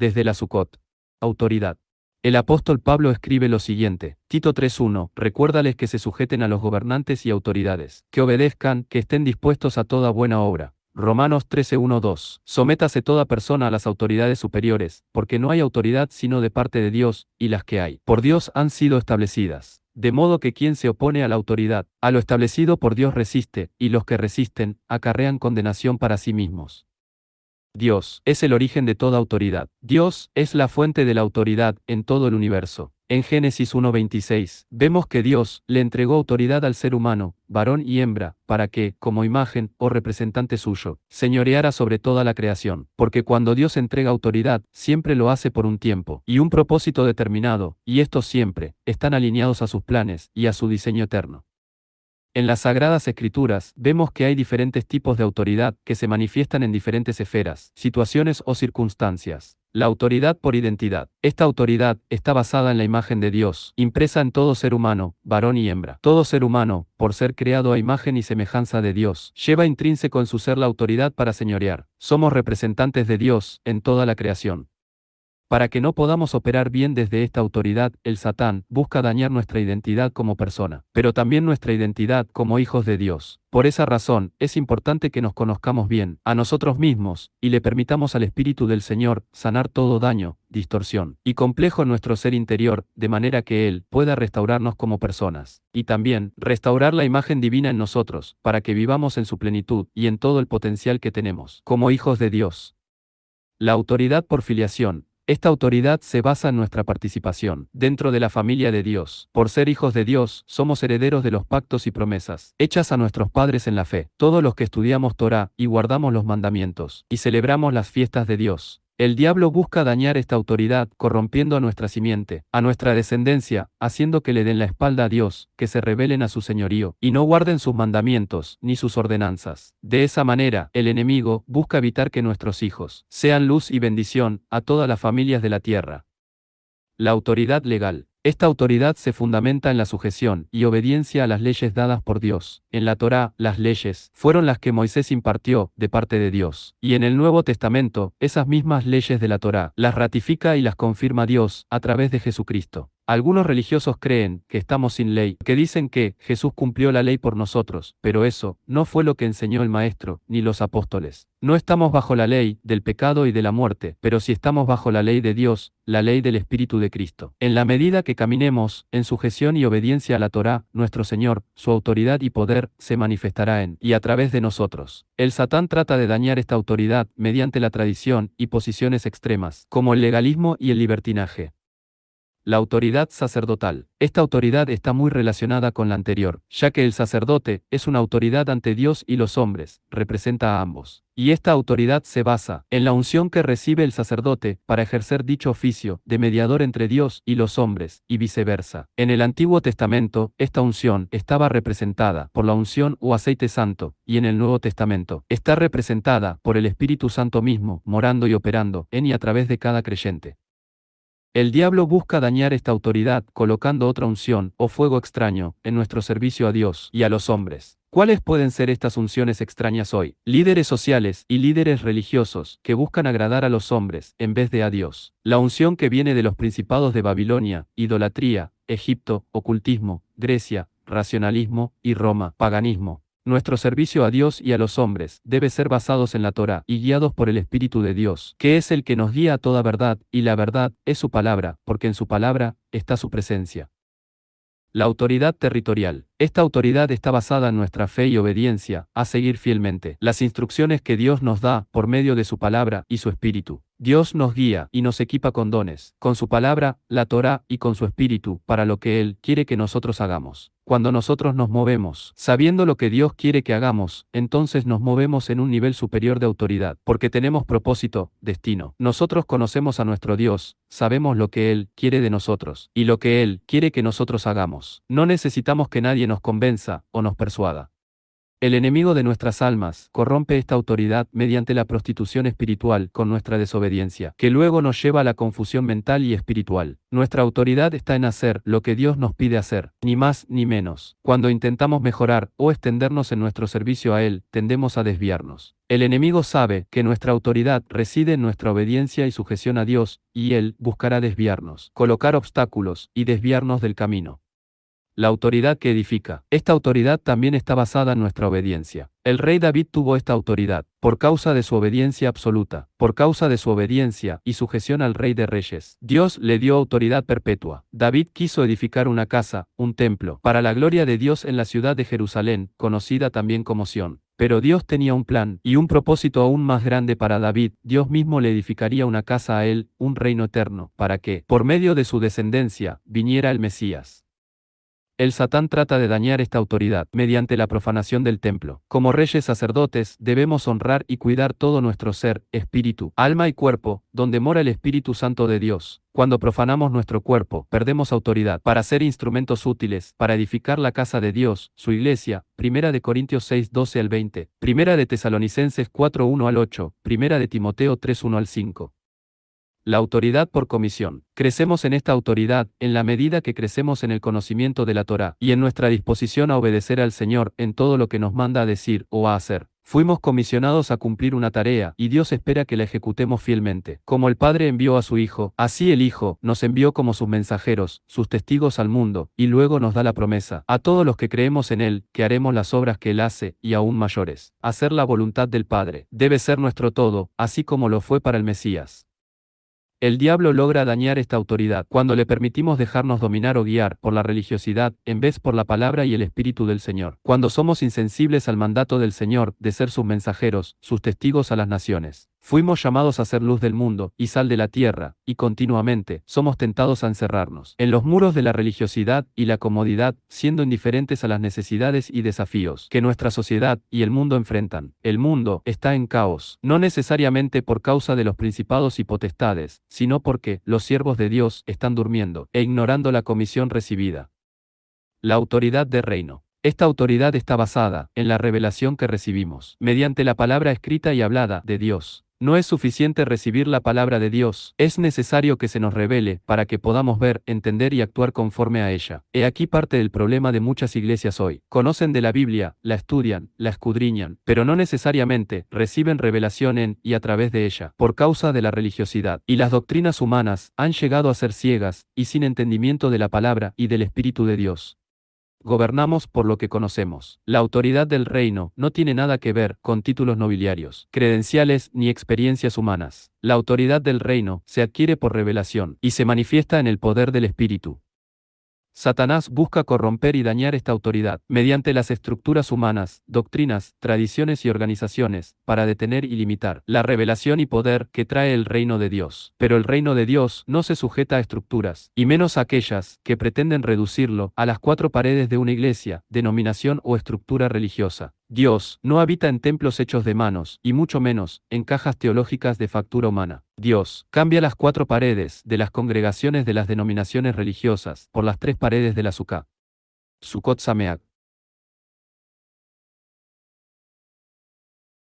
desde la Sucot. Autoridad. El apóstol Pablo escribe lo siguiente, Tito 3:1, recuérdales que se sujeten a los gobernantes y autoridades, que obedezcan, que estén dispuestos a toda buena obra. Romanos 13:1-2, sométase toda persona a las autoridades superiores, porque no hay autoridad sino de parte de Dios, y las que hay, por Dios han sido establecidas. De modo que quien se opone a la autoridad, a lo establecido por Dios resiste, y los que resisten, acarrean condenación para sí mismos. Dios es el origen de toda autoridad. Dios es la fuente de la autoridad en todo el universo. En Génesis 1:26, vemos que Dios le entregó autoridad al ser humano, varón y hembra, para que, como imagen o representante suyo, señoreara sobre toda la creación. Porque cuando Dios entrega autoridad, siempre lo hace por un tiempo y un propósito determinado, y estos siempre están alineados a sus planes y a su diseño eterno. En las Sagradas Escrituras, vemos que hay diferentes tipos de autoridad que se manifiestan en diferentes esferas, situaciones o circunstancias. La autoridad por identidad. Esta autoridad está basada en la imagen de Dios, impresa en todo ser humano, varón y hembra. Todo ser humano, por ser creado a imagen y semejanza de Dios, lleva intrínseco en su ser la autoridad para señorear. Somos representantes de Dios en toda la creación. Para que no podamos operar bien desde esta autoridad, el Satán busca dañar nuestra identidad como persona, pero también nuestra identidad como hijos de Dios. Por esa razón, es importante que nos conozcamos bien, a nosotros mismos, y le permitamos al Espíritu del Señor sanar todo daño, distorsión y complejo en nuestro ser interior, de manera que Él pueda restaurarnos como personas, y también restaurar la imagen divina en nosotros, para que vivamos en su plenitud y en todo el potencial que tenemos, como hijos de Dios. La autoridad por filiación. Esta autoridad se basa en nuestra participación dentro de la familia de Dios. Por ser hijos de Dios, somos herederos de los pactos y promesas hechas a nuestros padres en la fe. Todos los que estudiamos Torá y guardamos los mandamientos y celebramos las fiestas de Dios. El diablo busca dañar esta autoridad, corrompiendo a nuestra simiente, a nuestra descendencia, haciendo que le den la espalda a Dios, que se rebelen a su señorío, y no guarden sus mandamientos, ni sus ordenanzas. De esa manera, el enemigo busca evitar que nuestros hijos sean luz y bendición a todas las familias de la tierra. La autoridad legal. Esta autoridad se fundamenta en la sujeción y obediencia a las leyes dadas por Dios. En la Torá, las leyes fueron las que Moisés impartió de parte de Dios. Y en el Nuevo Testamento, esas mismas leyes de la Torá las ratifica y las confirma Dios a través de Jesucristo. Algunos religiosos creen que estamos sin ley, que dicen que Jesús cumplió la ley por nosotros, pero eso no fue lo que enseñó el Maestro, ni los apóstoles. No estamos bajo la ley del pecado y de la muerte, pero sí estamos bajo la ley de Dios, la ley del Espíritu de Cristo. En la medida que caminemos en sujeción y obediencia a la Torá, nuestro Señor, su autoridad y poder, se manifestará en y a través de nosotros. El Satán trata de dañar esta autoridad mediante la tradición y posiciones extremas, como el legalismo y el libertinaje. La autoridad sacerdotal. Esta autoridad está muy relacionada con la anterior, ya que el sacerdote es una autoridad ante Dios y los hombres, representa a ambos. Y esta autoridad se basa en la unción que recibe el sacerdote para ejercer dicho oficio de mediador entre Dios y los hombres, y viceversa. En el Antiguo Testamento, esta unción estaba representada por la unción o aceite santo, y en el Nuevo Testamento está representada por el Espíritu Santo mismo, morando y operando en y a través de cada creyente. El diablo busca dañar esta autoridad colocando otra unción o fuego extraño en nuestro servicio a Dios y a los hombres. ¿Cuáles pueden ser estas unciones extrañas hoy? Líderes sociales y líderes religiosos que buscan agradar a los hombres en vez de a Dios. La unción que viene de los principados de Babilonia, idolatría, Egipto, ocultismo, Grecia, racionalismo y Roma, paganismo. Nuestro servicio a Dios y a los hombres debe ser basados en la Torá y guiados por el Espíritu de Dios, que es el que nos guía a toda verdad, y la verdad es su palabra, porque en su palabra está su presencia. La autoridad territorial. Esta autoridad está basada en nuestra fe y obediencia, a seguir fielmente las instrucciones que Dios nos da por medio de su palabra y su Espíritu. Dios nos guía y nos equipa con dones, con su palabra, la Torá y con su Espíritu, para lo que Él quiere que nosotros hagamos. Cuando nosotros nos movemos, sabiendo lo que Dios quiere que hagamos, entonces nos movemos en un nivel superior de autoridad, porque tenemos propósito, destino. Nosotros conocemos a nuestro Dios, sabemos lo que Él quiere de nosotros, y lo que Él quiere que nosotros hagamos. No necesitamos que nadie nos convenza o nos persuada. El enemigo de nuestras almas corrompe esta autoridad mediante la prostitución espiritual con nuestra desobediencia, que luego nos lleva a la confusión mental y espiritual. Nuestra autoridad está en hacer lo que Dios nos pide hacer, ni más ni menos. Cuando intentamos mejorar o extendernos en nuestro servicio a Él, tendemos a desviarnos. El enemigo sabe que nuestra autoridad reside en nuestra obediencia y sujeción a Dios, y Él buscará desviarnos, colocar obstáculos y desviarnos del camino. La autoridad que edifica. Esta autoridad también está basada en nuestra obediencia. El rey David tuvo esta autoridad, por causa de su obediencia absoluta, por causa de su obediencia y sujeción al Rey de Reyes. Dios le dio autoridad perpetua. David quiso edificar una casa, un templo, para la gloria de Dios en la ciudad de Jerusalén, conocida también como Sión. Pero Dios tenía un plan y un propósito aún más grande para David. Dios mismo le edificaría una casa a él, un reino eterno, para que, por medio de su descendencia, viniera el Mesías. El Satán trata de dañar esta autoridad mediante la profanación del templo. Como reyes sacerdotes, debemos honrar y cuidar todo nuestro ser, espíritu, alma y cuerpo, donde mora el Espíritu Santo de Dios. Cuando profanamos nuestro cuerpo, perdemos autoridad para ser instrumentos útiles, para edificar la casa de Dios, su iglesia. 1 de Corintios 6, 12 al 20, 1 de Tesalonicenses 4, 1 al 8, 1 de Timoteo 3, 1 al 5. La autoridad por comisión. Crecemos en esta autoridad en la medida que crecemos en el conocimiento de la Torá y en nuestra disposición a obedecer al Señor en todo lo que nos manda a decir o a hacer. Fuimos comisionados a cumplir una tarea y Dios espera que la ejecutemos fielmente. Como el Padre envió a su Hijo, así el Hijo nos envió como sus mensajeros, sus testigos al mundo, y luego nos da la promesa, a todos los que creemos en Él, que haremos las obras que Él hace, y aún mayores. Hacer la voluntad del Padre debe ser nuestro todo, así como lo fue para el Mesías. El diablo logra dañar esta autoridad cuando le permitimos dejarnos dominar o guiar por la religiosidad, en vez por la palabra y el Espíritu del Señor. Cuando somos insensibles al mandato del Señor de ser sus mensajeros, sus testigos a las naciones. Fuimos llamados a ser luz del mundo y sal de la tierra, y continuamente somos tentados a encerrarnos en los muros de la religiosidad y la comodidad, siendo indiferentes a las necesidades y desafíos que nuestra sociedad y el mundo enfrentan. El mundo está en caos, no necesariamente por causa de los principados y potestades, sino porque los siervos de Dios están durmiendo e ignorando la comisión recibida. La autoridad de reino. Esta autoridad está basada en la revelación que recibimos, mediante la palabra escrita y hablada de Dios. No es suficiente recibir la palabra de Dios, es necesario que se nos revele para que podamos ver, entender y actuar conforme a ella. He aquí parte del problema de muchas iglesias hoy. Conocen de la Biblia, la estudian, la escudriñan, pero no necesariamente reciben revelación en y a través de ella, por causa de la religiosidad. Y las doctrinas humanas han llegado a ser ciegas y sin entendimiento de la palabra y del Espíritu de Dios. Gobernamos por lo que conocemos. La autoridad del reino no tiene nada que ver con títulos nobiliarios, credenciales ni experiencias humanas. La autoridad del reino se adquiere por revelación y se manifiesta en el poder del Espíritu. Satanás busca corromper y dañar esta autoridad mediante las estructuras humanas, doctrinas, tradiciones y organizaciones, para detener y limitar la revelación y poder que trae el reino de Dios. Pero el reino de Dios no se sujeta a estructuras, y menos a aquellas que pretenden reducirlo a las cuatro paredes de una iglesia, denominación o estructura religiosa. Dios no habita en templos hechos de manos, y mucho menos en cajas teológicas de factura humana. Dios cambia las cuatro paredes de las congregaciones de las denominaciones religiosas por las tres paredes de la Sukkot Sameach.